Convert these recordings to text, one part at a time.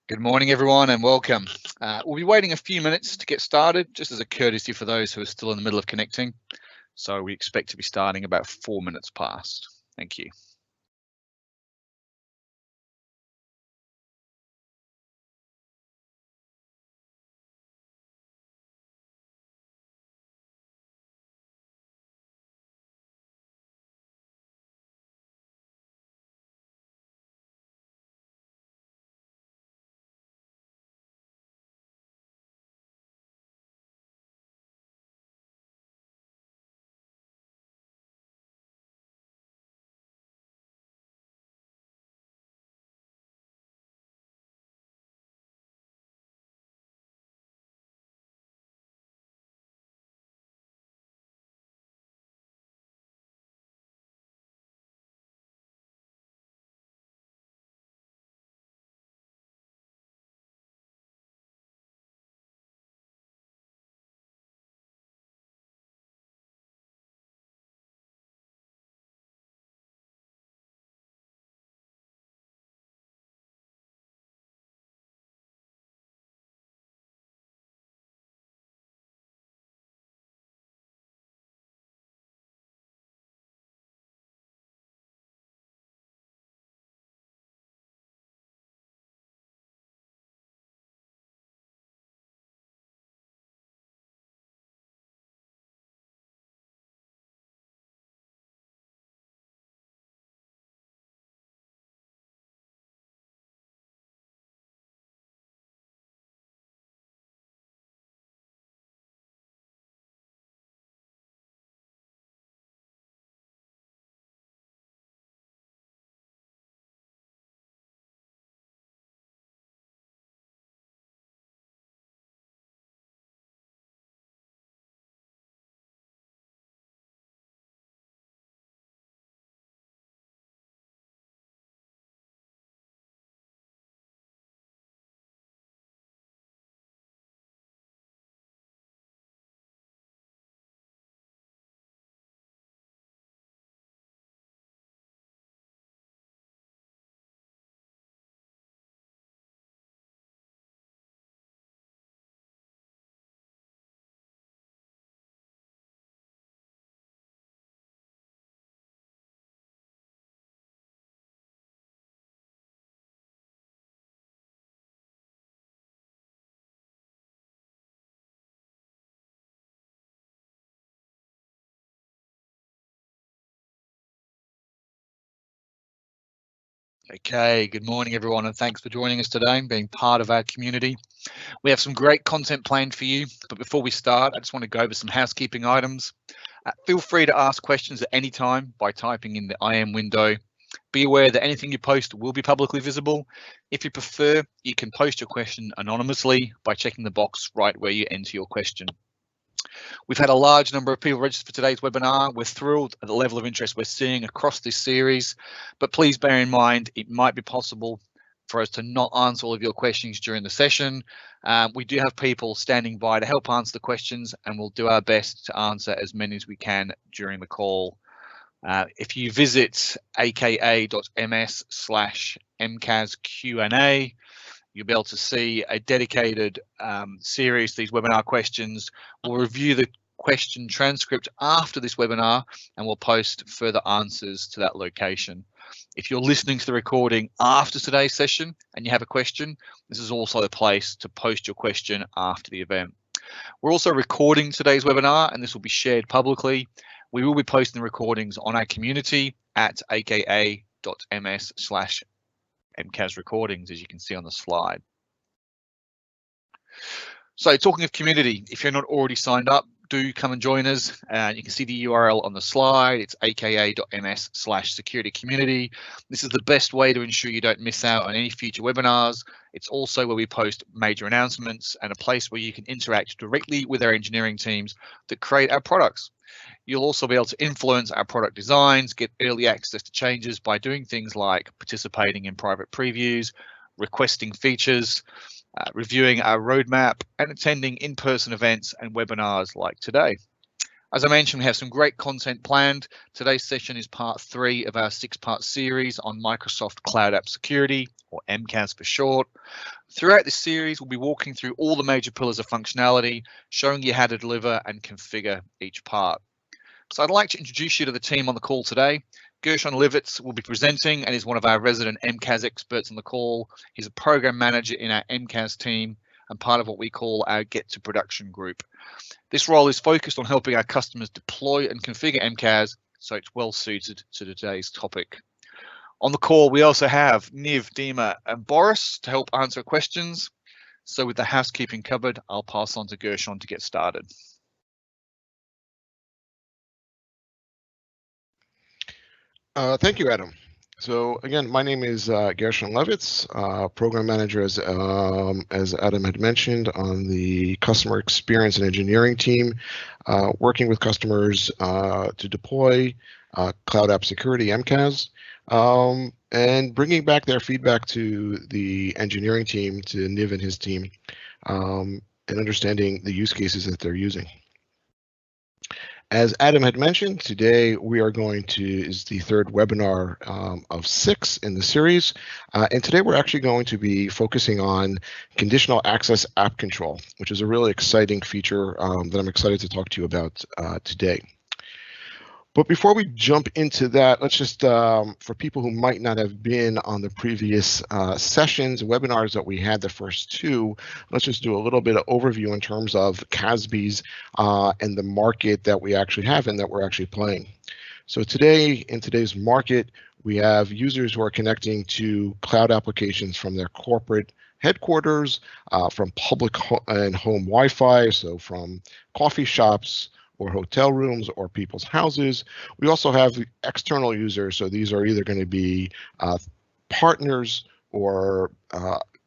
Good morning, everyone, and welcome. We'll be waiting a few minutes to get started, just as a courtesy for those who are still in the middle of connecting. So we expect to be starting about 4 minutes past. Thank you. Okay, good morning, everyone, and thanks for joining us today and being part of our community. We have some great content planned for you, but before we start, I just want to go over some housekeeping items. Feel free to ask questions at any time by typing in the IM window. Be aware that anything you post will be publicly visible. If you prefer, you can post your question anonymously by checking the box right where you enter your question. We've had a large number of people register for today's webinar. We're thrilled at the level of interest we're seeing across this series, but please bear in mind it might be possible for us to not answer all of your questions during the session. We do have people standing by to help answer the questions, and we'll do our best to answer as many as we can during the call. If you visit aka.ms/MCAS Q&A, you'll be able to see a dedicated series, these webinar questions. We'll review the question transcript after this webinar and we'll post further answers to that location. If you're listening to the recording after today's session and you have a question, this is also the place to post your question after the event. We're also recording today's webinar and this will be shared publicly. We will be posting the recordings on our community at aka.ms/MCAS recordings, as you can see on the slide. So talking of community, if you're not already signed up, do come and join us. You can see the URL on the slide. It's aka.ms/security-community. This is the best way to ensure you don't miss out on any future webinars. It's also where we post major announcements and a place where you can interact directly with our engineering teams that create our products. You'll also be able to influence our product designs, get early access to changes by doing things like participating in private previews, requesting features, reviewing our roadmap, and attending in-person events and webinars like today. As I mentioned, we have some great content planned. Today's session is part 3 of our 6-part series on Microsoft Cloud App Security, or MCAS for short. Throughout this series, we'll be walking through all the major pillars of functionality, showing you how to deliver and configure each part. So I'd like to introduce you to the team on the call today. Gershon Livitz will be presenting and is one of our resident MCAS experts on the call. He's a program manager in our MCAS team and part of what we call our Get to Production group. This role is focused on helping our customers deploy and configure MCAS, so it's well suited to today's topic. On the call, we also have Niv, Dima, and Boris to help answer questions. So with the housekeeping covered, I'll pass on to Gershon to get started. Thank you, Adam. So again, my name is Gershon Levitz, program manager, as Adam had mentioned, on the customer experience and engineering team, working with customers to deploy cloud app security, MCAS, and bringing back their feedback to the engineering team, to Niv and his team, and understanding the use cases that they're using. As Adam had mentioned, today we are is the third webinar of 6 in the series. And today we're actually going to be focusing on Conditional Access App Control, which is a really exciting feature that I'm excited to talk to you about today. But before we jump into that, let's just, for people who might not have been on the previous sessions, webinars that we had, the first 2, let's just do a little bit of overview in terms of CASBs and the market that we actually have and that we're actually playing. So today, in today's market, we have users who are connecting to cloud applications from their corporate headquarters, from public and home Wi-Fi, so from coffee shops, or hotel rooms, or people's houses. We also have the external users, so these are either going to be partners or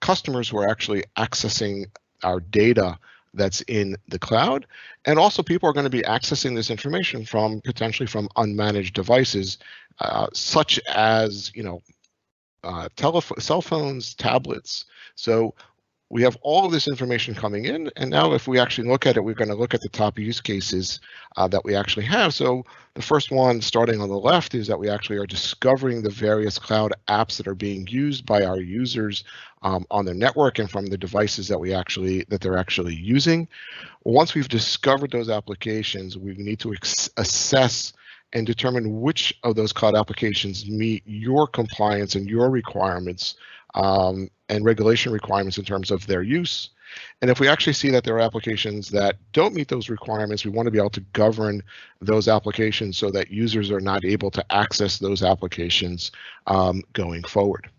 customers who are actually accessing our data that's in the cloud, and also people are going to be accessing this information from potentially from unmanaged devices, such as cell phones, tablets. So we have all of this information coming in, and now if we actually look at it, we're going to look at the top use cases that we actually have. So the first one, starting on the left, is that we actually are discovering the various cloud apps that are being used by our users on their network and from the devices that they're actually using. Once we've discovered those applications, we need to assess and determine which of those cloud applications meet your compliance and your requirements and regulation requirements in terms of their use. And if we actually see that there are applications that don't meet those requirements, we want to be able to govern those applications so that users are not able to access those applications going forward.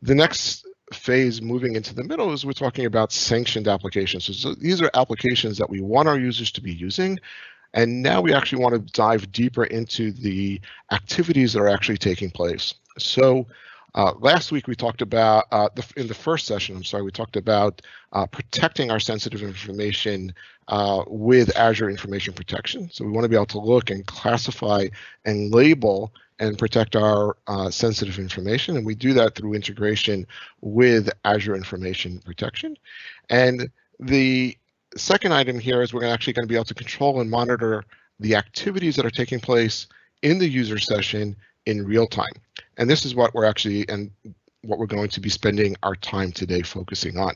The next phase, moving into the middle, is we're talking about sanctioned applications. So these are applications that we want our users to be using. And now we actually want to dive deeper into the activities that are actually taking place. So last week we talked about, in the first session, we talked about protecting our sensitive information with Azure Information Protection. So we want to be able to look and classify and label and protect our sensitive information. And we do that through integration with Azure Information Protection. And the second item here is we're actually going to be able to control and monitor the activities that are taking place in the user session in real time. And this is what we're going to be spending our time today focusing on.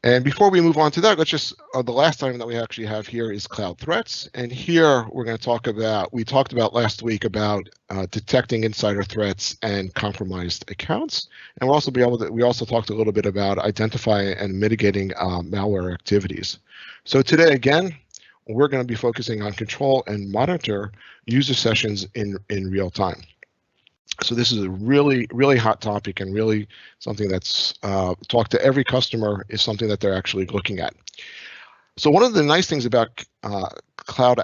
And before we move on to that, let's just, the last item that we actually have here is cloud threats. And here we're going to talk about, we talked about last week about detecting insider threats and compromised accounts. And we also talked a little bit about identifying and mitigating malware activities. So today, again, we're going to be focusing on control and monitor user sessions in real time. So this is a really, really hot topic, and really something that's talk to every customer is something that they're actually looking at. So one of the nice things about cloud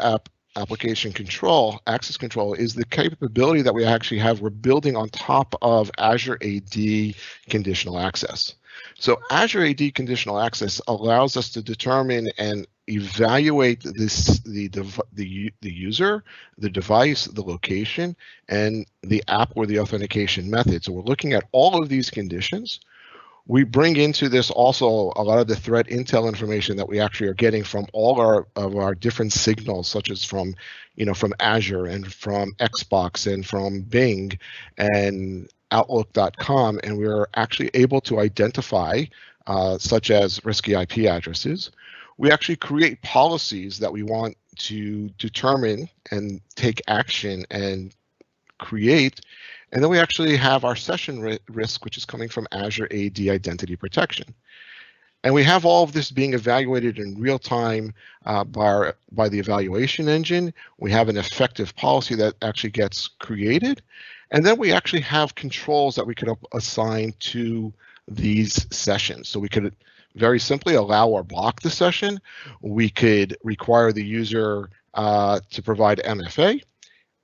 application control, access control, is the capability that we actually have. We're building on top of Azure AD conditional access. So Azure AD conditional access allows us to determine and evaluate the user, the device, the location, and the app or the authentication method. So we're looking at all of these conditions. We bring into this also a lot of the threat intel information that we actually are getting from all of our different signals, such as from Azure and from Xbox and from Bing and Outlook.com, and we're actually able to identify such as risky IP addresses. We actually create policies that we want to determine and take action and create. And then we actually have our session risk, which is coming from Azure AD Identity Protection. And we have all of this being evaluated in real time by the evaluation engine. We have an effective policy that actually gets created. And then we actually have controls that we could assign to these sessions. So we could very simply allow or block the session. We could require the user to provide MFA.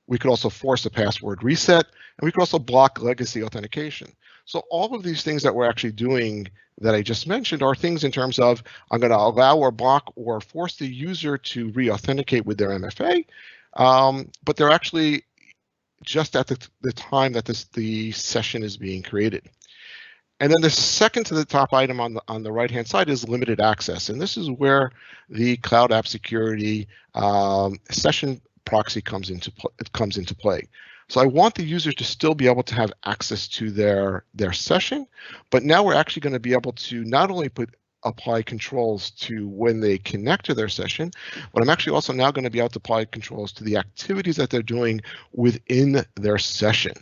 We could also force a password reset, and we could also block legacy authentication. So all of these things that we're actually doing that I just mentioned are things in terms of I'm going to allow or block or force the user to re-authenticate with their MFA, but they're actually just at the time that the session is being created. And then the second to the top item on the right-hand side is limited access, and this is where the Cloud App Security session proxy comes into play. So I want the user to still be able to have access to their session, but now we're actually going to be able to not only apply controls to when they connect to their session, but I'm actually also now going to be able to apply controls to the activities that they're doing within their session.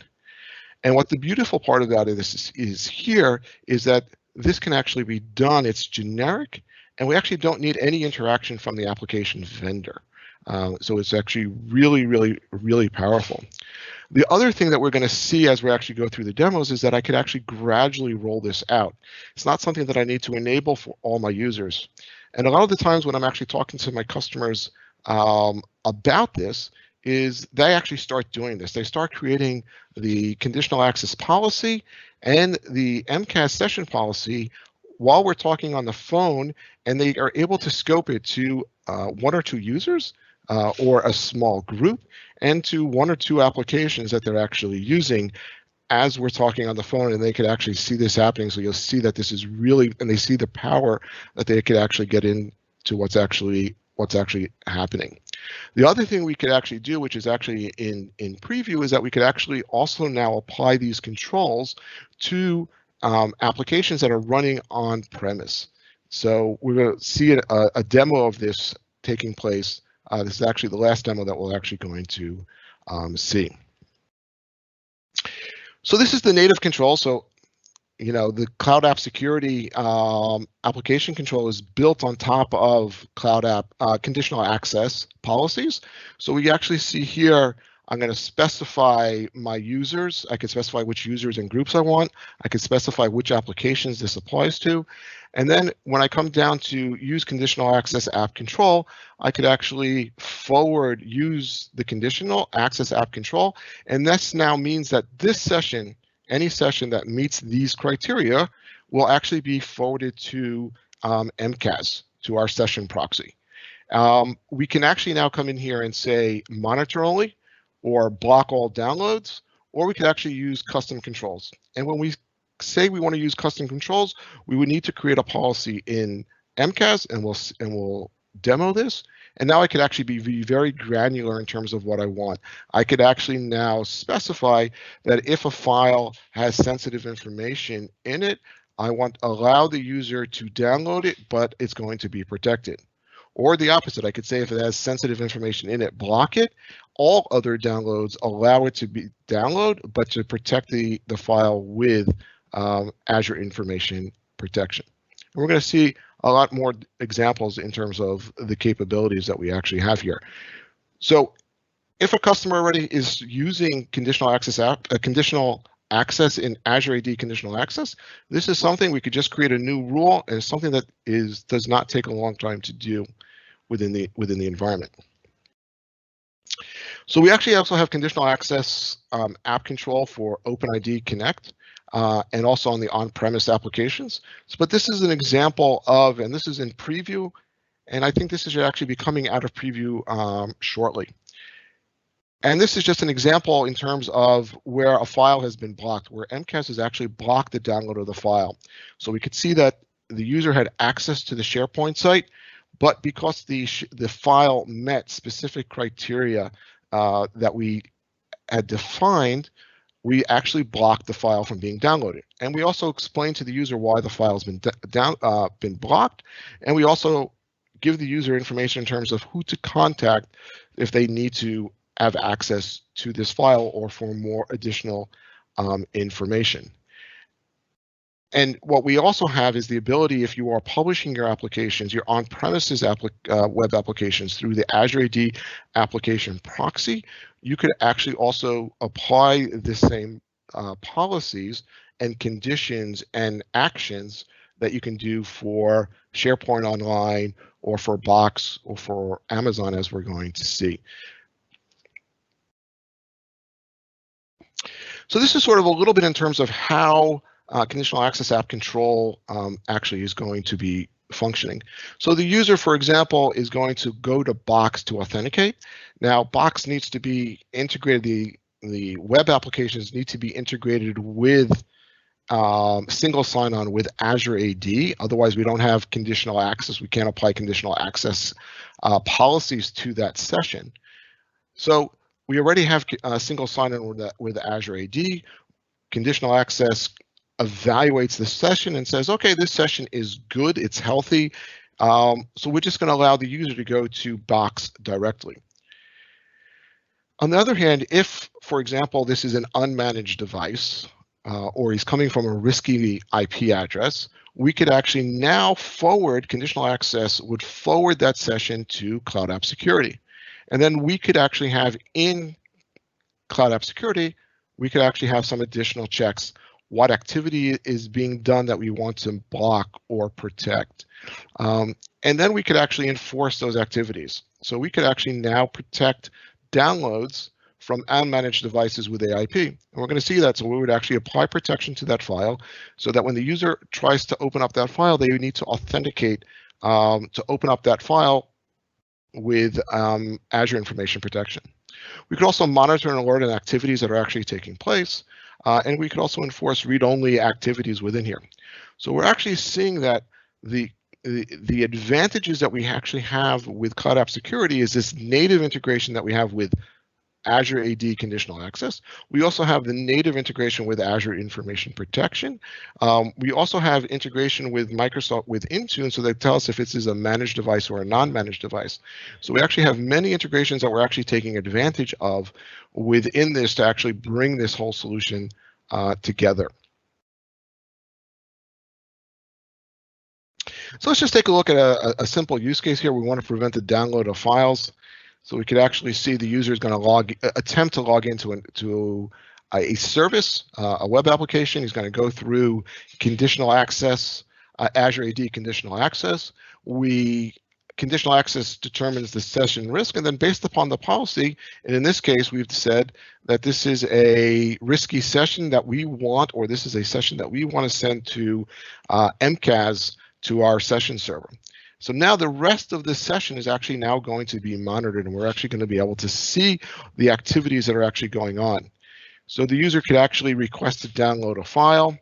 And what the beautiful part about this is here is that this can actually be done. It's generic, and we actually don't need any interaction from the application vendor. So it's actually really, really, really powerful. The other thing that we're going to see as we actually go through the demos is that I could actually gradually roll this out. It's not something that I need to enable for all my users. And a lot of the times when I'm actually talking to my customers about this, is they actually start doing this. They start creating the conditional access policy and the MCAS session policy while we're talking on the phone, and they are able to scope it to 1 or 2 users or a small group, and to 1 or 2 applications that they're actually using as we're talking on the phone, and they could actually see this happening. So you'll see that this is really, and they see the power that they could actually get into what's actually happening. The other thing we could actually do, which is actually in preview, is that we could actually also now apply these controls to applications that are running on premise. So we're going to see a demo of this taking place. This is actually the last demo that we're actually going to see. So this is the native control. So, the Cloud App Security application control is built on top of Cloud App conditional access policies. So we actually see here, I'm going to specify my users. I can specify which users and groups I want. I can specify which applications this applies to. And then when I come down to use Conditional Access App Control, I could actually use the Conditional Access App Control. And this now means that this session, any session that meets these criteria, will actually be forwarded to MCAS, to our session proxy. We can actually now come in here and say monitor only, or block all downloads, or we could actually use custom controls. And when we say we want to use custom controls, we would need to create a policy in MCAS, and we'll demo this. And now I could actually be very granular in terms of what I want. I could actually now specify that if a file has sensitive information in it, I want to allow the user to download it, but it's going to be protected. Or the opposite, I could say if it has sensitive information in it, block it. All other downloads, allow it to be download, but to protect the file with Azure Information Protection. And we're going to see a lot more examples in terms of the capabilities that we actually have here. So if a customer already is using conditional access in Azure AD Conditional Access, this is something we could just create a new rule, and it's something that does not take a long time to do within the environment. So we actually also have Conditional Access App Control for OpenID Connect. And also on the on-premise applications. But this is an example of, and this is in preview, and I think this should actually be coming out of preview shortly. And this is just an example in terms of where a file has been blocked, where MCAS has actually blocked the download of the file. So we could see that the user had access to the SharePoint site, but because the file met specific criteria that we had defined, we actually blocked the file from being downloaded. And we also explained to the user why the file has been blocked, and we also give the user information in terms of who to contact if they need to have access to this file or for more additional information. And what we also have is the ability, if you are publishing your applications, your on-premises web applications through the Azure AD application proxy, you could actually also apply the same policies and conditions and actions that you can do for SharePoint Online or for Box or for Amazon, as we're going to see. So this is sort of a little bit in terms of how Conditional Access App Control actually is going to be functioning. So the user, for example, is going to go to Box to authenticate. Now, Box needs to be integrated, the web applications need to be integrated with single sign-on with Azure AD. Otherwise, we don't have conditional access. We can't apply conditional access policies to that session. So we already have single sign-on with Azure AD. Conditional access evaluates the session and says, okay, this session is good, it's healthy. So we're just going to allow the user to go to Box directly. On the other hand, if, for example, this is an unmanaged device or he's coming from a risky IP address, we could actually now forward, conditional access would forward that session to Cloud App Security. And then we could actually have in Cloud App Security, we could actually have some additional checks. What activity is being done that we want to block or protect. And then we could actually enforce those activities. So we could actually now protect downloads from unmanaged devices with AIP. And we're going to see that. So we would actually apply protection to that file so that when the user tries to open up that file, they would need to authenticate to open up that file with Azure Information Protection. We could also monitor and alert on activities that are actually taking place. And we could also enforce read-only activities within here. So we're actually seeing that the advantages that we actually have with Cloud App Security is this native integration that we have with Azure AD Conditional Access. We also have the native integration with Azure Information Protection. We also have integration with Microsoft with Intune, so they tell us if this is a managed device or a non-managed device. So we actually have many integrations that we're actually taking advantage of within this to actually bring this whole solution together. So let's just take a look at a simple use case here. We want to prevent the download of files. So we could actually see the user is going to attempt to log into a service, a web application. He's going to go through conditional access, Azure AD conditional access. Conditional access determines the session risk, and then based upon the policy, and in this case, we've said that this is a risky session that we want, or this is a session that we want to send to MCAS to our session server. So now the rest of this session is actually now going to be monitored, and we're actually going to be able to see the activities that are actually going on. So the user could actually request to download a file,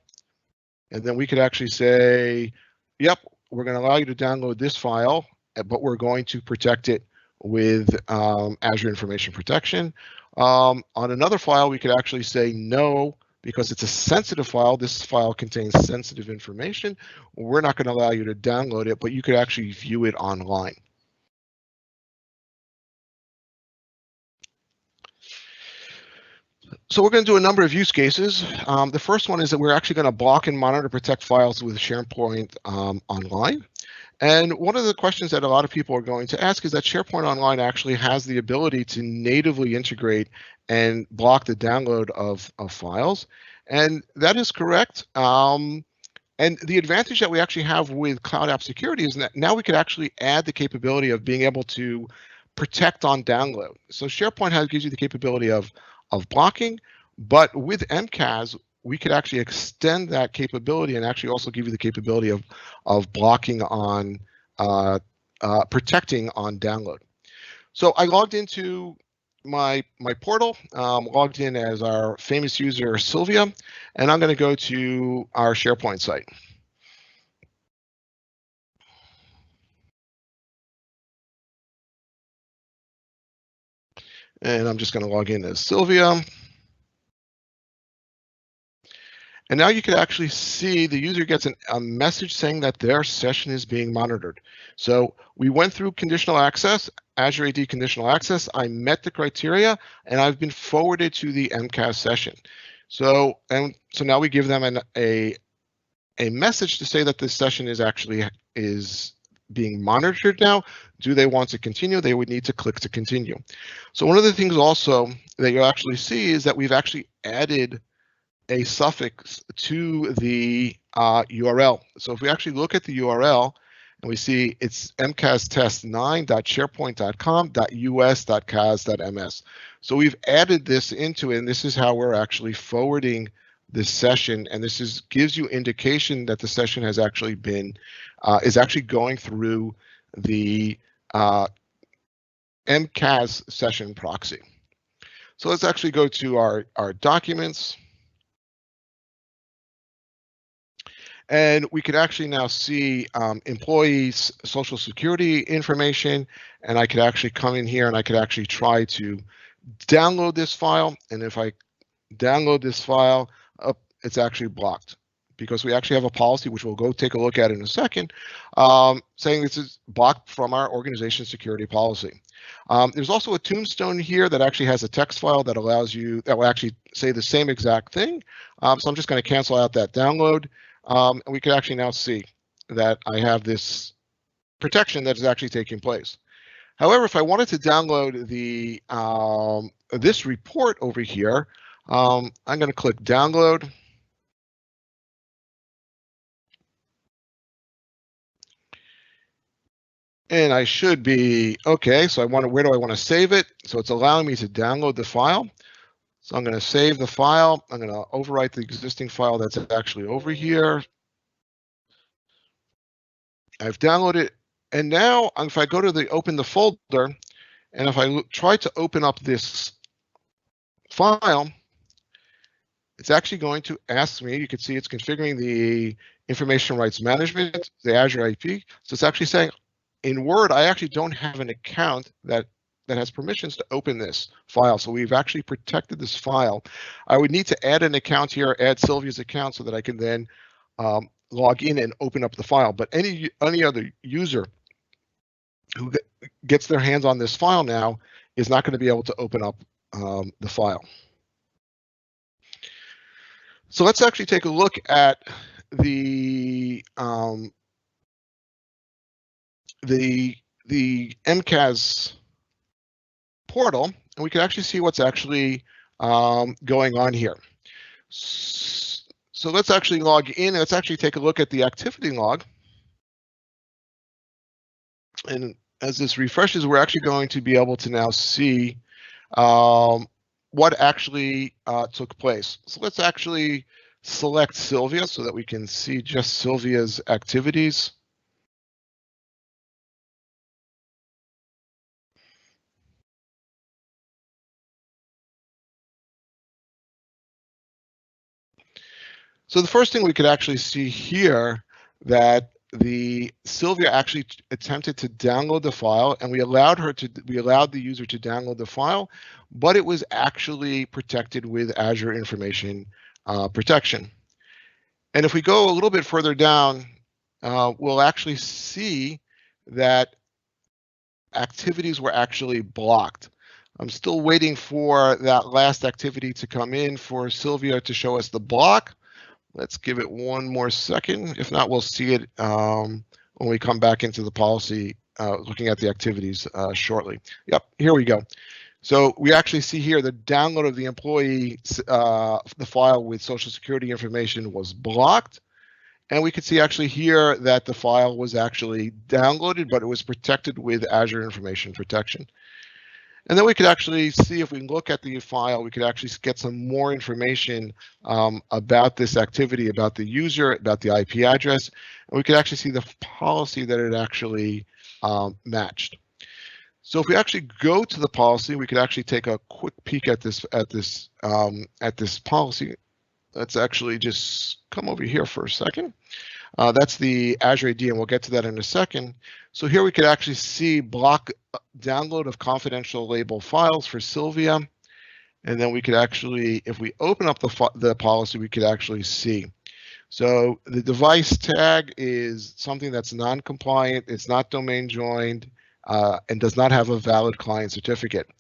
and then we could actually say, yep, we're going to allow you to download this file, but we're going to protect it with Azure Information Protection. On another file, we could actually say no, because it's a sensitive file. This file contains sensitive information. We're not going to allow you to download it, but you could actually view it online. So we're going to do a number of use cases. The first one is that we're actually going to block and monitor protect files with SharePoint Online. And one of the questions that a lot of people are going to ask is that SharePoint Online actually has the ability to natively integrate and block the download of files. And that is correct. And the advantage that we actually have with Cloud App Security is that now we could actually add the capability of being able to protect on download. So SharePoint gives you the capability of blocking, but with MCAS, we could actually extend that capability and actually also give you the capability of blocking on protecting on download. So I logged into my portal, logged in as our famous user Sylvia, and I'm going to go to our SharePoint site. And I'm just going to log in as Sylvia. And now you can actually see the user gets a message saying that their session is being monitored. So we went through conditional access, Azure AD conditional access. I met the criteria, and I've been forwarded to the MCAS session. So now we give them a message to say that this session is being monitored now. Do they want to continue? They would need to click to continue. So one of the things also that you'll actually see is that we've actually added a suffix to the URL. So if we actually look at the URL and we see it's mcastest9.sharepoint.com.us.cas.ms. So we've added this into it, and this is how we're actually forwarding this session, and this gives you indication that the session has actually been is actually going through the MCAS session proxy. So let's actually go to our documents. And we could actually now see employees' social security information, and I could actually come in here and I could actually try to download this file. And if I download this file, it's actually blocked because we actually have a policy, which we'll go take a look at in a second, saying this is blocked from our organization security policy. There's also a tombstone here that actually has a text file that will actually say the same exact thing. So I'm just going to cancel out that download. And we can actually now see that I have this protection that is actually taking place. However, if I wanted to download the this report over here, I'm going to click download. And I should be okay. So where do I want to save it? So it's allowing me to download the file. So I'm going to save the file. I'm going to overwrite the existing file that's actually over here. I've downloaded it. And now if I go to open the folder, and if I try to open up this file, it's actually going to ask me, you can see it's configuring the information rights management, the Azure IP. So it's actually saying, in Word, I actually don't have an account that has permissions to open this file. So we've actually protected this file. I would need to add an account here, add Sylvia's account so that I can then log in and open up the file. But any other user who gets their hands on this file now is not going to be able to open up the file. So let's actually take a look at the MCAS portal, and we can actually see what's actually going on here. So let's actually log in and let's actually take a look at the activity log. And as this refreshes, we're actually going to be able to now see what actually took place. So let's actually select Sylvia so that we can see just Sylvia's activities. So the first thing we could actually see here that Sylvia actually attempted to download the file, and we allowed the user to download the file, but it was actually protected with Azure Information Protection. And if we go a little bit further down, we'll actually see that activities were actually blocked. I'm still waiting for that last activity to come in for Sylvia to show us the block. Let's give it one more second. If not, we'll see it when we come back into the policy, looking at the activities shortly. Yep, here we go. So we actually see here the download of the employee, the file with Social Security information was blocked. And we could see actually here that the file was actually downloaded, but it was protected with Azure Information Protection. And then we could actually see, if we look at the file, we could actually get some more information about this activity, about the user, about the IP address, and we could actually see the policy that it actually matched. So if we actually go to the policy, we could actually take a quick peek at this policy. Let's actually just come over here for a second. That's the Azure AD, and we'll get to that in a second. So here we could actually see block download of confidential label files for Sylvia. And then we could actually, if we open up the policy, we could actually see. So the device tag is something that's non-compliant, it's not domain joined, and does not have a valid client certificate.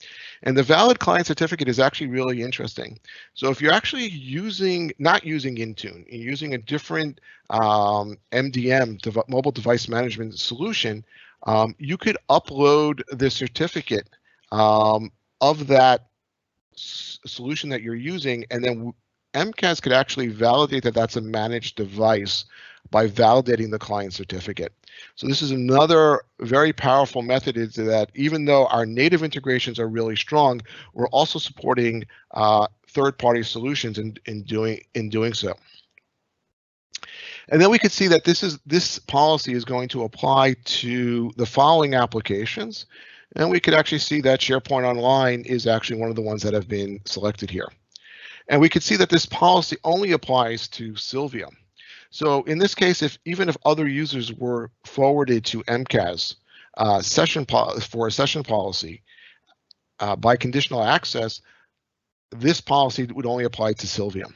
And the valid client certificate is actually really interesting. So if you're actually not using Intune, you're using a different MDM, mobile device management solution, you could upload the certificate of that solution that you're using, and then MCAS could actually validate that that's a managed device by validating the client certificate. So this is another very powerful method, is that even though our native integrations are really strong, we're also supporting third-party solutions in doing so. And then we could see that this policy is going to apply to the following applications. And we could actually see that SharePoint Online is actually one of the ones that have been selected here. And we could see that this policy only applies to Sylvia. So in this case, even if other users were forwarded to MCAS for a session policy by conditional access, this policy would only apply to Sylvia.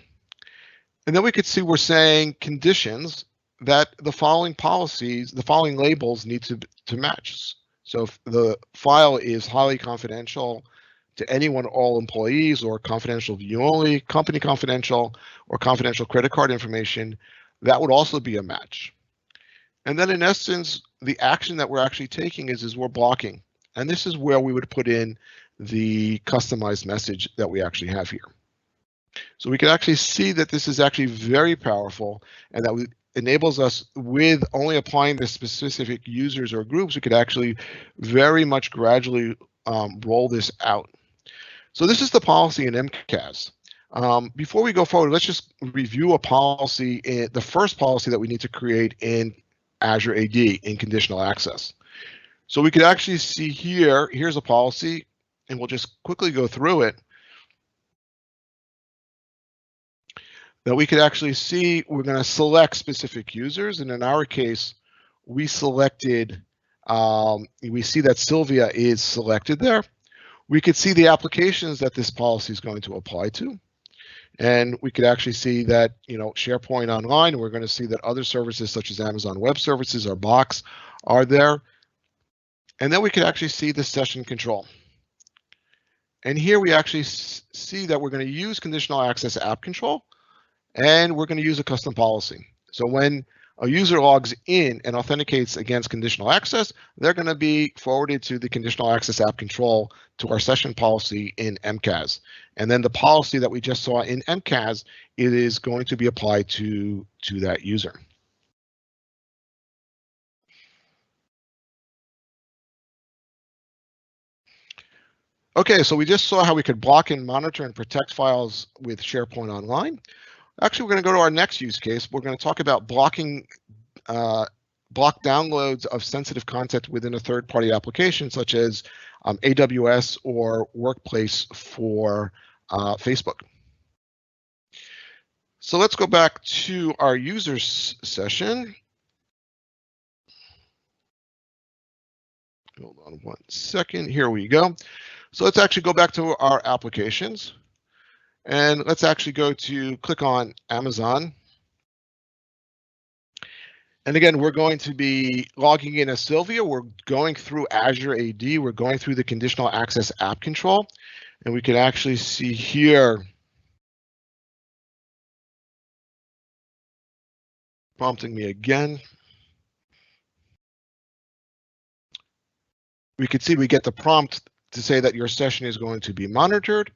And then we could see we're saying conditions that the following policies, the following labels need to match. So if the file is highly confidential to anyone, all employees, or confidential view only, company confidential, or confidential credit card information, that would also be a match. And then in essence, the action that we're actually taking is we're blocking. And this is where we would put in the customized message that we actually have here. So we can actually see that this is actually very powerful, and that enables us, with only applying the specific users or groups, we could actually very much gradually roll this out. So this is the policy in MCAS. Before we go forward, let's just review a policy, the first policy that we need to create in Azure AD in conditional access. So we could actually see here's a policy, and we'll just quickly go through it. That we could actually see we're going to select specific users, and in our case, we selected, we see that Sylvia is selected there. We could see the applications that this policy is going to apply to. And we could actually see that, SharePoint Online, we're going to see that other services such as Amazon Web Services or Box are there. And then we could actually see the session control. And here we actually see that we're going to use Conditional Access App Control, and we're going to use a custom policy. So when a user logs in and authenticates against conditional access, they're going to be forwarded to the Conditional Access App Control to our session policy in MCAS. And then the policy that we just saw in MCAS, it is going to be applied to that user. Okay, so we just saw how we could block and monitor and protect files with SharePoint Online. Actually, we're going to go to our next use case. We're going to talk about blocking block downloads of sensitive content within a third-party application, such as AWS or Workplace for Facebook. So let's go back to our users session. Hold on one second. Here we go. So let's actually go back to our applications. And let's actually click on Amazon. And again, we're going to be logging in as Sylvia. We're going through Azure AD. We're going through the Conditional Access App Control. And we can actually see here, prompting me again. We can see we get the prompt to say that your session is going to be monitored.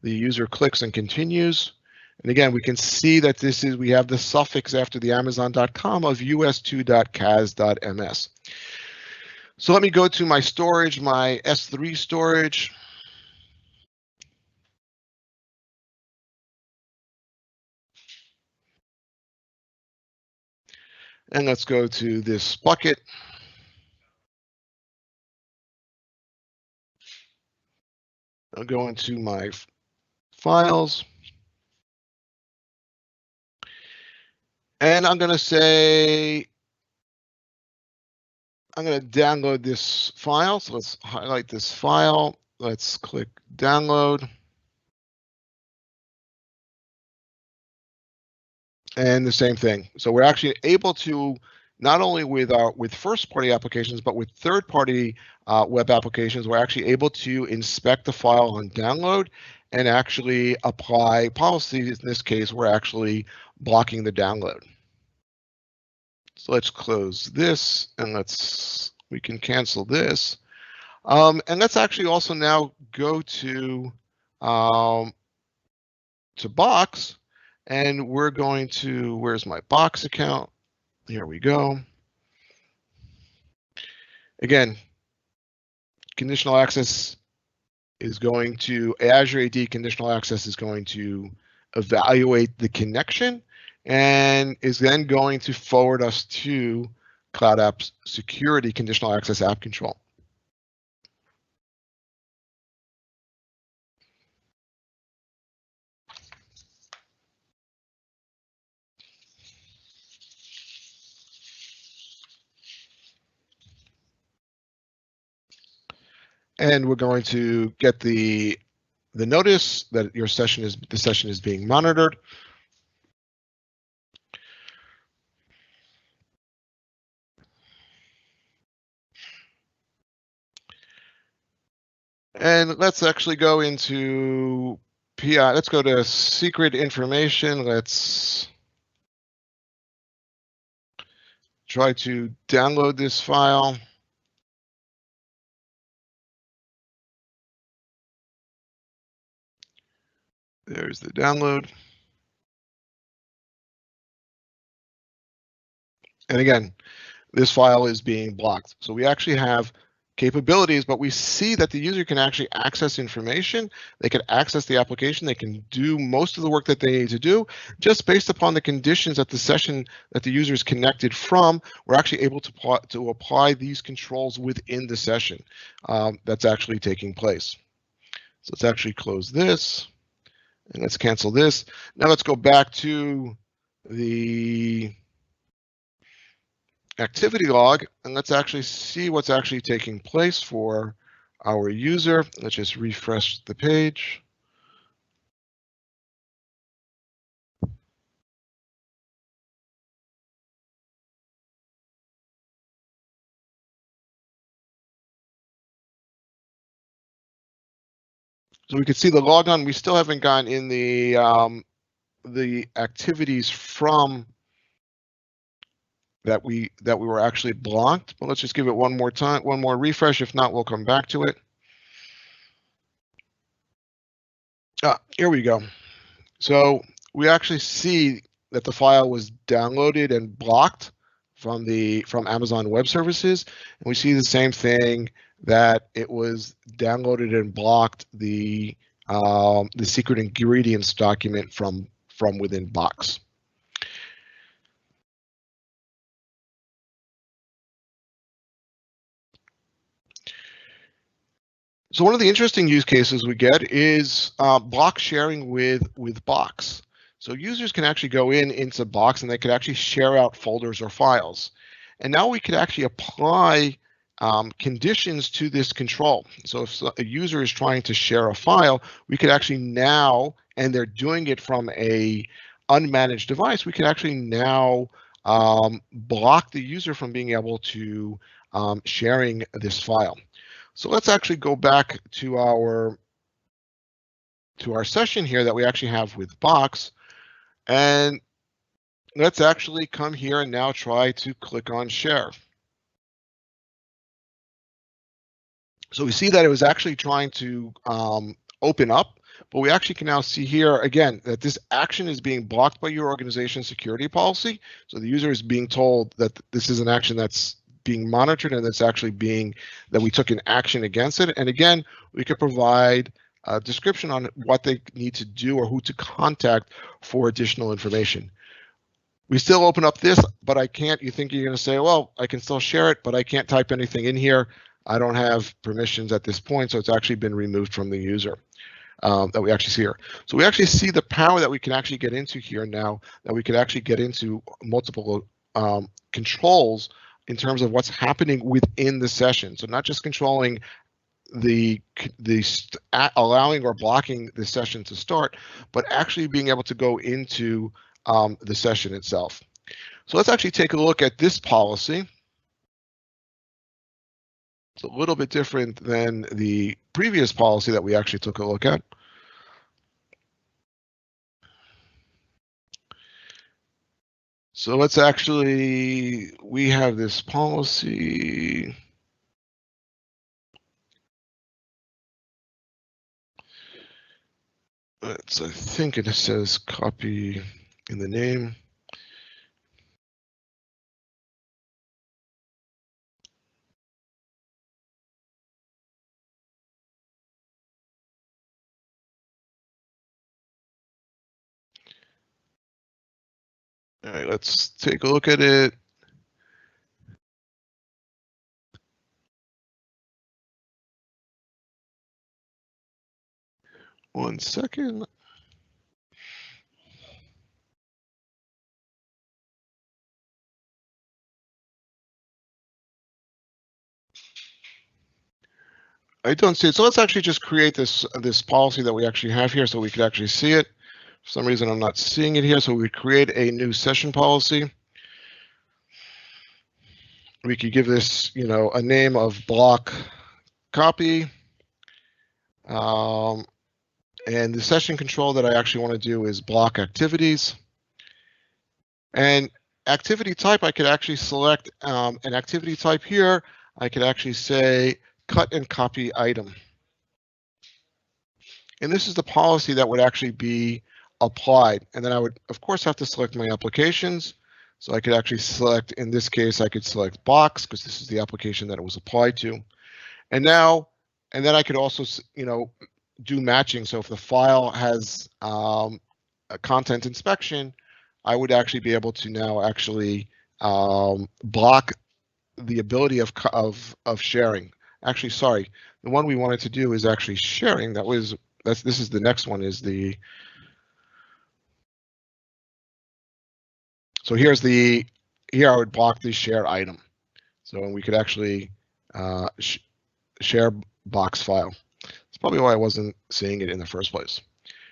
The user clicks and continues. And again, we can see that we have the suffix after the Amazon.com of us2.cas.ms. So let me go to my storage, my S3 storage. And let's go to this bucket. I'll go into my files. And I'm going to say, I'm going to download this file. So let's highlight this file. Let's click download. And the same thing. So we're actually able to, not only with first-party applications, but with third-party web applications, we're actually able to inspect the file on download and actually apply policies. In this case, we're actually blocking the download. So let's close this, and we can cancel this. And let's actually also now go to Box, and we're going to, where's my Box account? Here we go. Again, conditional access is going to, Azure AD conditional access is going to evaluate the connection and is then going to forward us to Cloud Apps Security Conditional Access App Control. And we're going to get the notice that the session is being monitored. And let's actually go into PI. Let's go to secret information. Let's try to download this file. There's the download. And again, this file is being blocked. So we actually have capabilities, but we see that the user can actually access information. They can access the application. They can do most of the work that they need to do just based upon the conditions at the session that the user is connected from. We're actually able to apply these controls within the session that's actually taking place. So let's actually close this and let's cancel this. Now let's go back to the activity log, and let's actually see what's actually taking place for our user. Let's just refresh the page. So we can see the logon. We still haven't gotten in the activities from that we were actually blocked, but let's just give it one more time, one more refresh. If not, we'll come back to it. Here we go. So we actually see that the file was downloaded and blocked from Amazon Web Services, and we see the same thing, that it was downloaded and blocked the secret ingredients document from within Box. So one of the interesting use cases we get is block sharing with Box. So users can actually go into Box and they could actually share out folders or files. And now we could actually apply conditions to this control. So if a user is trying to share a file, we could actually now, and they're doing it from a unmanaged device, we could actually now block the user from being able to sharing this file. So let's actually go back to our session here that we actually have with Box, and let's actually come here and now try to click on share. So we see that it was actually trying to open up, but we actually can now see here again that this action is being blocked by your organization's security policy. So the user is being told that this is an action that's being monitored and that's actually that we took an action against it. And again, we could provide a description on what they need to do or who to contact for additional information. We still open up this, but I can't. You think you're going to say, well, I can still share it, but I can't type anything in here. I don't have permissions at this point, so it's actually been removed from the user that we actually see here. So we actually see the power that we can actually get into here now, that we could actually get into multiple controls in terms of what's happening within the session. So not just controlling allowing or blocking the session to start, but actually being able to go into the session itself. So let's actually take a look at this policy. It's a little bit different than the previous policy that we actually took a look at. So let's actually, we have this policy. I think it says copy in the name. All right, let's take a look at it. One second. I don't see it. So let's actually just create this policy that we actually have here so we could actually see it. For some reason, I'm not seeing it here. So we create a new session policy. We could give this, a name of block copy. And the session control that I actually want to do is block activities. And activity type, I could actually select an activity type here. I could actually say cut and copy item. And this is the policy that would actually be applied. And then I would, of course, have to select my applications. So I could actually select, in this case, I could select box because this is the application that it was applied to. And then I could also, do matching. So if the file has a content inspection, I would actually be able to now actually block the ability of sharing. Actually, sorry, the one we wanted to do is actually sharing. This is the next one is the. So here I would block the share item. So we could actually share box file. That's probably why I wasn't seeing it in the first place.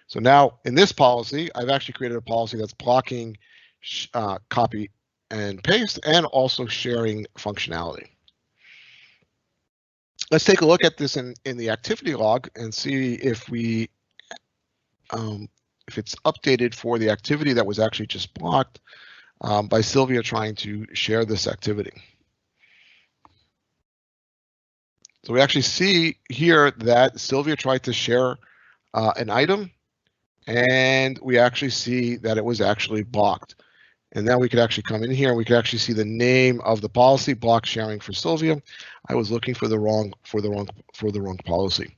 So now in this policy, I've actually created a policy that's blocking copy and paste and also sharing functionality. Let's take a look at this in the activity log and see if it's updated for the activity that was actually just blocked by Sylvia trying to share this activity. So we actually see here that Sylvia tried to share an item, and we actually see that it was actually blocked. And now we could actually come in here and we could actually see the name of the policy, block sharing for Sylvia. I was looking for the wrong policy.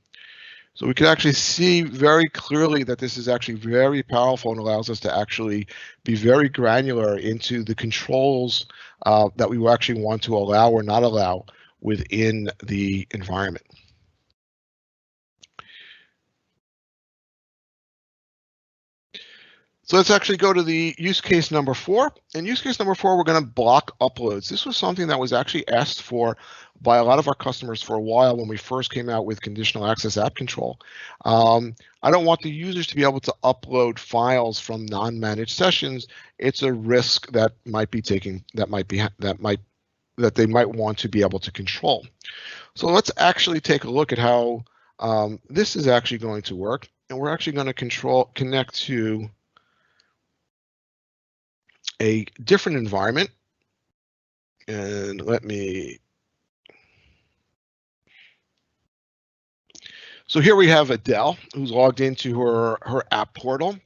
So we can actually see very clearly that this is actually very powerful and allows us to actually be very granular into the controls that we actually want to allow or not allow within the environment. So let's actually go to the use case number 4. In use case number 4, we're going to block uploads. This was something that was actually asked for by a lot of our customers for a while when we first came out with Conditional Access App Control. I don't want the users to be able to upload files from non-managed sessions. It's a risk that might be taking that they might want to be able to control. So let's actually take a look at how this is actually going to work, and we're actually going to connect to a different environment. And so here we have Adele who's logged into her app portal,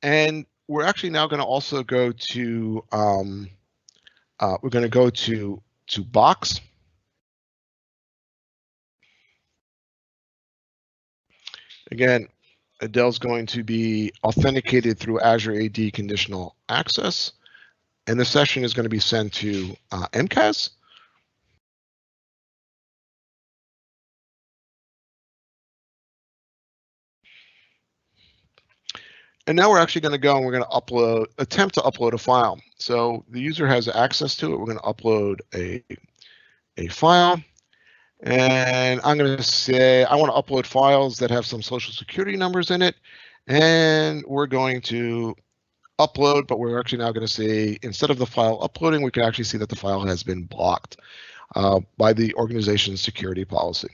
and we're actually now going to also go to we're going to go to Box. Again, Adele's going to be authenticated through Azure AD Conditional Access, and the session is going to be sent to MCAS. And now we're actually going to go and we're going to attempt to upload a file. So the user has access to it. We're going to upload a file. And I'm going to say I want to upload files that have some social security numbers in it. And we're going to upload, but we're actually now going to say instead of the file uploading, we can actually see that the file has been blocked by the organization's security policy.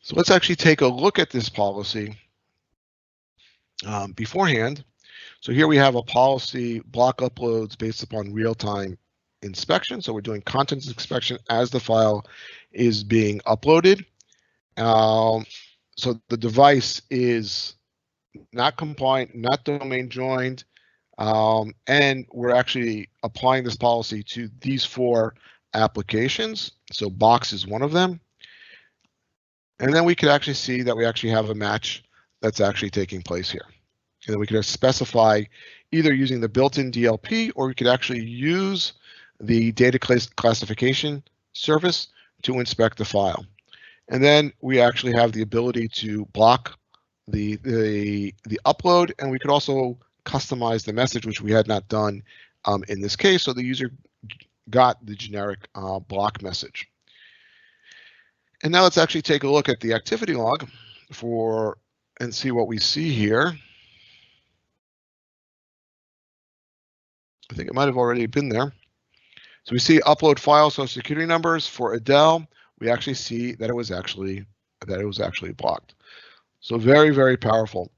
So let's actually take a look at this policy beforehand. So here we have a policy block uploads based upon real-time inspection. So we're doing contents inspection as the file is being uploaded. So the device is not compliant, not domain joined, and we're actually applying this policy to these 4 applications. So Box is one of them. And then we could actually see that we actually have a match that's actually taking place here. And then we could specify either using the built-in DLP, or we could actually use the data classification service to inspect the file. And then we actually have the ability to block the upload, and we could also customize the message, which we had not done in this case. So the user got the generic block message. And now let's actually take a look at the activity log and see what we see here. I think it might have already been there. So we see upload file social security numbers for Adele. We actually see that it was actually blocked. So very, very powerful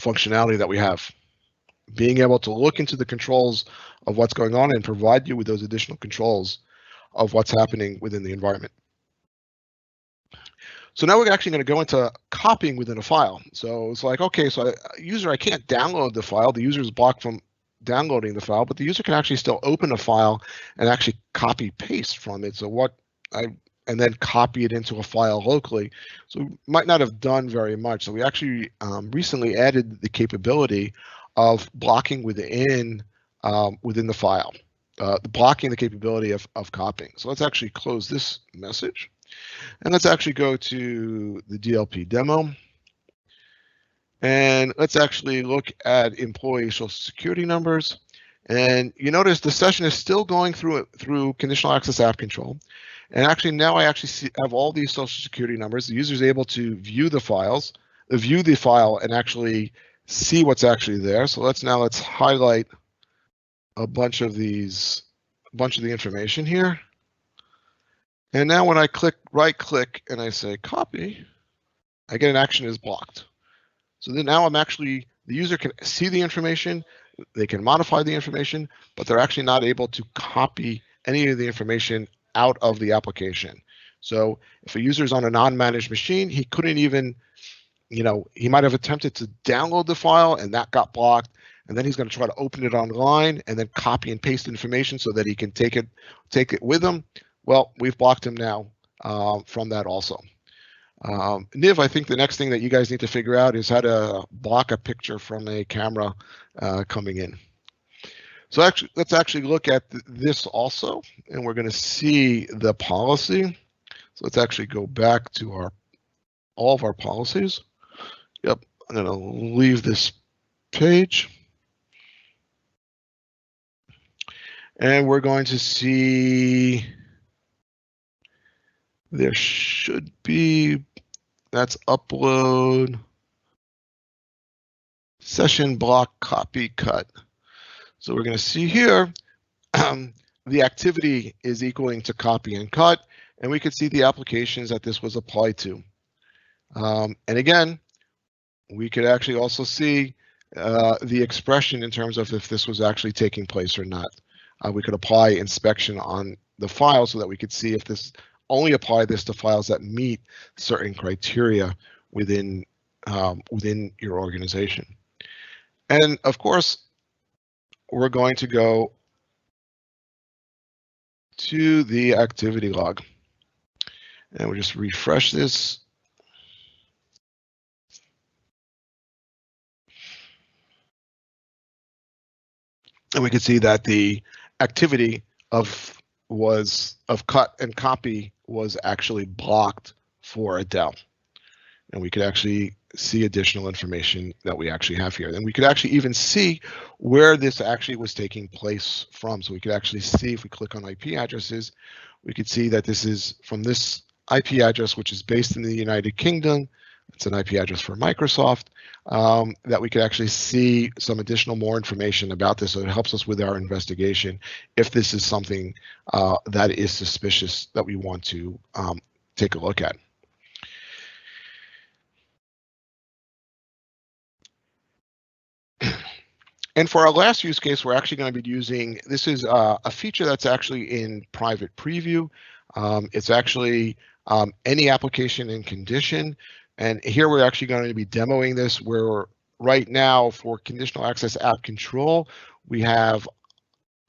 functionality that we have. Being able to look into the controls of what's going on and provide you with those additional controls of what's happening within the environment. So now we're actually going to go into copying within a file. So it's like, okay, so I can't download the file. The user is blocked from downloading the file, but the user can actually still open a file and actually copy paste from it. So and then copy it into a file locally. So we might not have done very much. So we actually recently added the capability of blocking within the file, blocking the capability of copying. So let's actually close this message. And let's actually go to the DLP demo. And let's actually look at employee social security numbers. And you notice the session is still going through Conditional Access App Control. And actually now I actually have all these social security numbers. The user is able to view the file and actually see what's actually there. So let's highlight a bunch of the information here. And now when I right click and I say copy, I get an action is blocked. So then now the user can see the information, they can modify the information, but they're actually not able to copy any of the information out of the application. So if a user is on a non-managed machine, he couldn't even, he might have attempted to download the file and that got blocked. And then he's going to try to open it online and then copy and paste information so that he can take it with him. Well, we've blocked him now from that also. Niv, I think the next thing that you guys need to figure out is how to block a picture from a camera coming in. So let's actually look at this also, and we're going to see the policy. So let's actually go back to all of our policies. Yep, I'm going to leave this page. And we're going to see there should be, that's upload, session block, copy, cut. So we're going to see here, the activity is equaling to copy and cut, and we could see the applications that this was applied to. And again, we could actually also see the expression in terms of if this was actually taking place or not. We could apply inspection on the file so that we could see if this only apply this to files that meet certain criteria within your organization. And of course, we're going to go to the activity log. And we'll just refresh this. And we can see that the activity of cut and copy was actually blocked for Adele. and we could actually see additional information that we actually have here. And we could actually even see where this actually was taking place from. So we could actually see, if we click on IP addresses, we could see that this is from this IP address, which is based in the United Kingdom. It's an IP address for Microsoft, that we could actually see some additional more information about this. So it helps us with our investigation if this is something that is suspicious that we want to take a look at. And for our last use case, we're actually going to be using, this is a feature that's actually in private preview. It's actually any application and condition. And here we're actually going to be demoing this, where right now for Conditional Access App Control, we have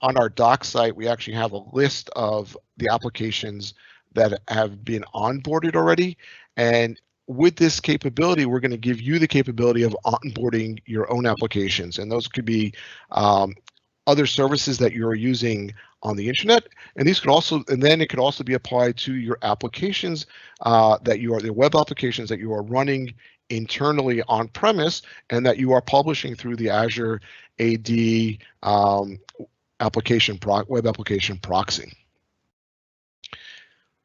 on our doc site, we actually have a list of the applications that have been onboarded already. And with this capability, we're going to give you the capability of onboarding your own applications. And those could be other services that you're using on the internet. And these could also, and then it could also be applied to your applications the web applications that you are running internally on premise and that you are publishing through the Azure AD web application proxy.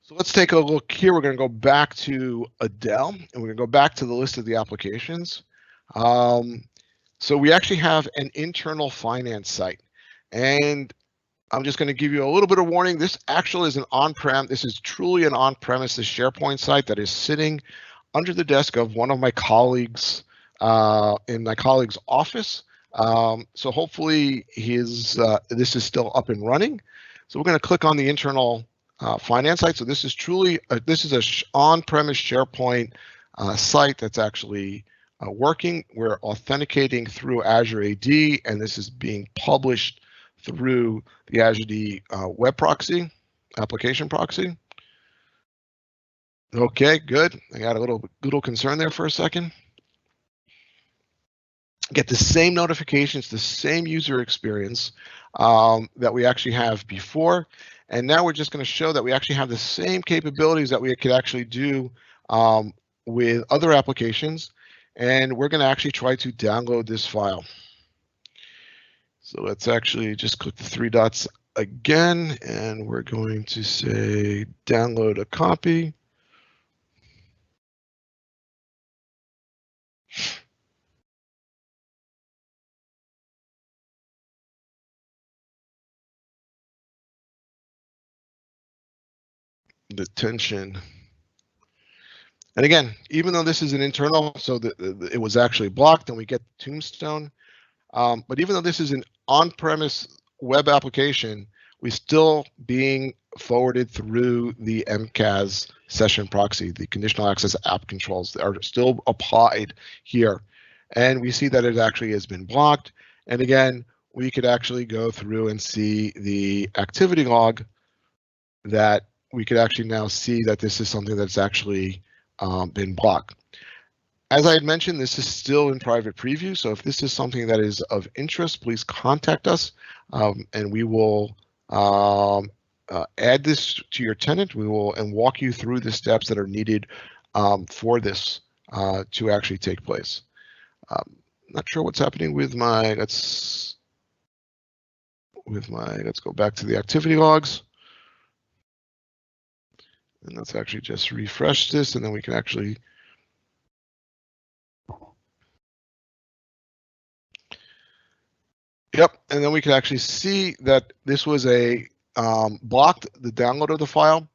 So let's take a look here. We're going to go back to Adele, and we're going to go back to the list of the applications. So we actually have an internal finance site, and I'm just going to give you a little bit of warning. This actually is an on-prem. This is truly an on-premises SharePoint site that is sitting under the desk of one of my colleagues in my colleague's office. So hopefully this is still up and running. So we're going to click on the internal finance site. So this is truly this is a on-premise SharePoint site that's actually working. We're authenticating through Azure AD, and this is being published through the Azure AD web proxy, application proxy. Okay, good. I got a little concern there for a second. Get the same notifications, the same user experience that we actually have before. And now we're just going to show that we actually have the same capabilities that we could actually do with other applications. And we're going to actually try to download this file. So let's actually just click the three dots again, and we're going to say download a copy. Detention. And again, even though this is an internal, so it was actually blocked, and we get Tombstone. But even though this is an on-premise web application, we're still being forwarded through the MCAS session proxy. The conditional access app controls are still applied here. And we see that it actually has been blocked. And again, we could actually go through and see the activity log that we could actually now see that this is something that's actually been blocked. As I had mentioned, this is still in private preview, so if this is something that is of interest, please contact us, and we will add this to your tenant. We will walk you through the steps that are needed for this to actually take place. Not sure what's happening with my. Let's go back to the activity logs. And let's actually just refresh this, and then we can actually. Yep, and then we can actually see that this was a blocked the download of the file,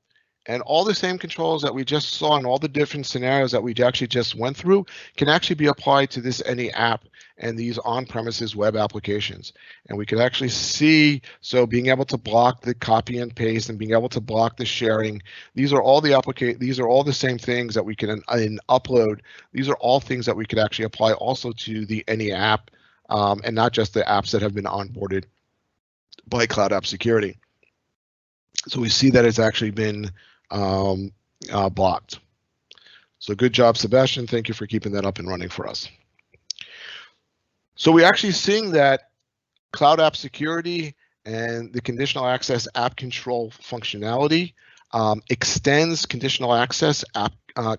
and all the same controls that we just saw and all the different scenarios that we actually just went through can actually be applied to this any app and these on-premises web applications. And we can actually see, so being able to block the copy and paste and being able to block the sharing, these are all the same things that we can in upload. These are all things that we could actually apply also to the any app. And not just the apps that have been onboarded by Cloud App Security. So we see that it's actually been blocked. So good job, Sebastian. Thank you for keeping that up and running for us. So we're actually seeing that Cloud App Security and the Conditional Access App Control functionality extends conditional access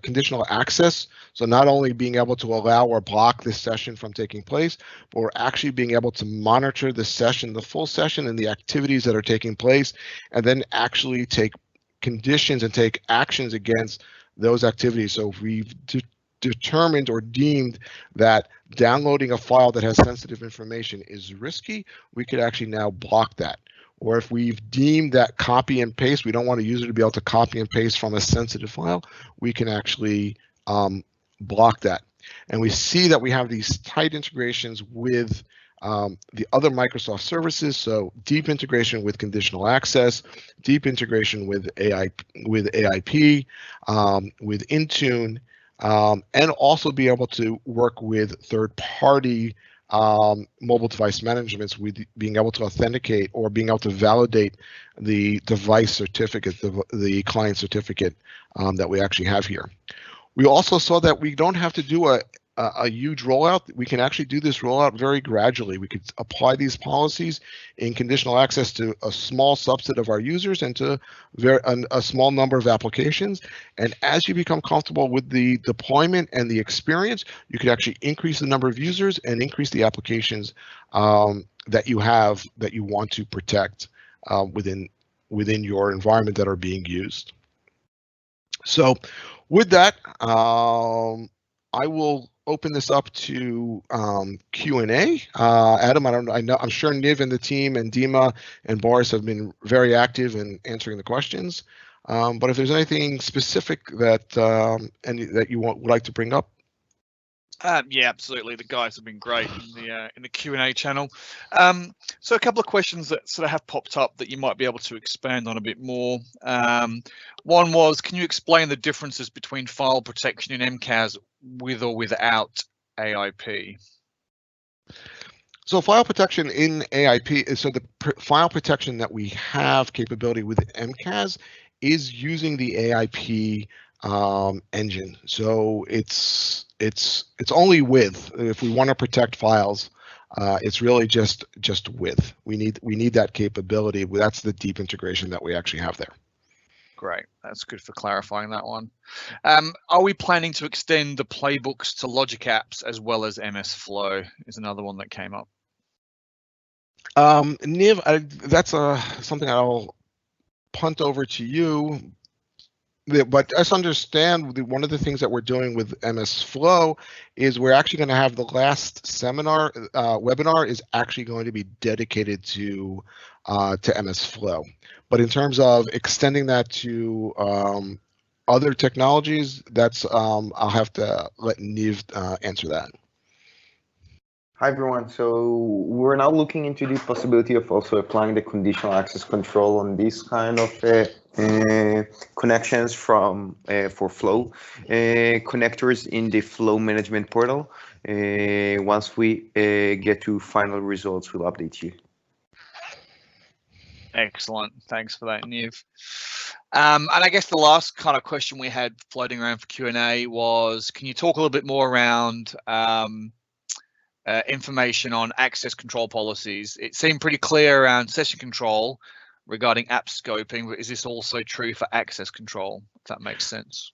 conditional access. So not only being able to allow or block this session from taking place, but we're actually being able to monitor the session, the full session, and the activities that are taking place, and then actually take conditions and take actions against those activities. So if we've determined or deemed that downloading a file that has sensitive information is risky, we could actually now block that. Or if we've deemed that copy and paste, we don't want a user to be able to copy and paste from a sensitive file, we can actually block that. And we see that we have these tight integrations with the other Microsoft services, so deep integration with conditional access, deep integration with AIP, with Intune, and also be able to work with third-party mobile device managements, with being able to authenticate or being able to validate the device certificate, the client certificate that we actually have here. We also saw that we don't have to do a huge rollout. We can actually do this rollout very gradually. We could apply these policies in conditional access to a small subset of our users and to a small number of applications. And as you become comfortable with the deployment and the experience, you could actually increase the number of users and increase the applications that you have that you want to protect within your environment that are being used. So with that, I will open this up to Q&A. Adam, I'm sure Niv and the team and Dima and Boris have been very active in answering the questions. But if there's anything specific that that you would like to bring up. Yeah, absolutely. The guys have been great in the Q&A channel. So a couple of questions that sort of have popped up that you might be able to expand on a bit more. One was, can you explain the differences between file protection in MCAS with or without AIP? So file protection in AIP is, so the file protection that we have capability with MCAS is using the AIP engine. So it's only with, if we want to protect files, it's really just with. We need that capability. That's the deep integration that we actually have there. Great, that's good for clarifying that one. Are we planning to extend the playbooks to Logic apps as well as MS Flow? Is another one that came up. Niv, that's something I'll punt over to you. But just understand, one of the things that we're doing with MS Flow is we're actually going to have the last seminar webinar is actually going to be dedicated to MS Flow. But in terms of extending that to other technologies, that's I'll have to let Niv answer that. Hi everyone, so we're now looking into the possibility of also applying the conditional access control on this kind of connections for Flow connectors in the Flow management portal. Once we get to final results, we'll update you. Excellent, thanks for that, Niv. And I guess the last kind of question we had floating around for Q&A was, can you talk a little bit more around information on access control policies? It seemed pretty clear around session control regarding app scoping, but is this also true for access control, if that makes sense?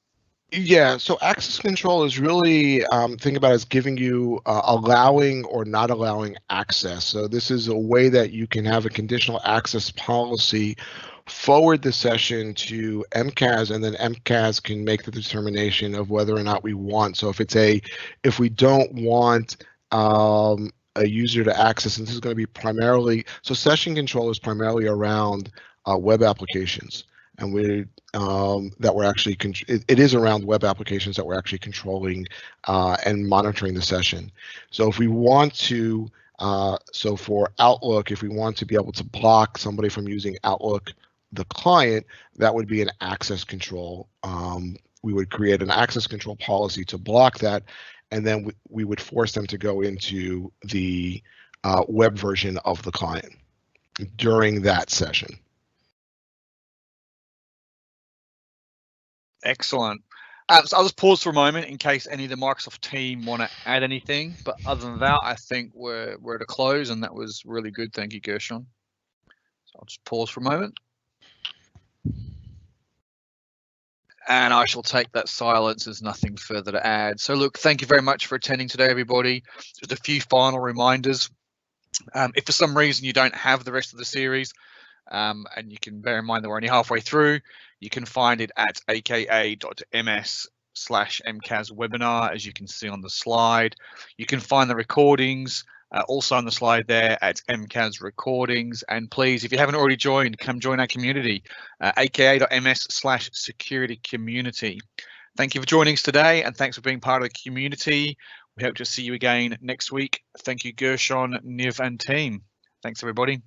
Yeah, so access control is really, think about it as giving you allowing or not allowing access. So this is a way that you can have a conditional access policy, forward the session to MCAS, and then MCAS can make the determination of whether or not we want. So if we don't want a user to access, and this is going to be primarily, so session control is primarily around web applications, and it is around web applications that we're actually controlling and monitoring the session. So if we want to, so for Outlook, if we want to be able to block somebody from using Outlook, the client, that would be an access control. We would create an access control policy to block that, and then we would force them to go into the web version of the client during that session. Excellent. So I'll just pause for a moment in case any of the Microsoft team want to add anything. But other than that, I think we're at a close, and that was really good. Thank you, Gershon. So I'll just pause for a moment. And I shall take that silence as nothing further to add. So look, thank you very much for attending today, everybody. Just a few final reminders. If for some reason you don't have the rest of the series, and you can bear in mind that we're only halfway through, you can find it at aka.ms/MCAS webinar, as you can see on the slide. You can find the recordings also on the slide there at MCAS recordings. And please, if you haven't already joined, come join our community, aka.ms/security community. Thank you for joining us today, and thanks for being part of the community. We hope to see you again next week. Thank you, Gershon, Niv, and team. Thanks, everybody.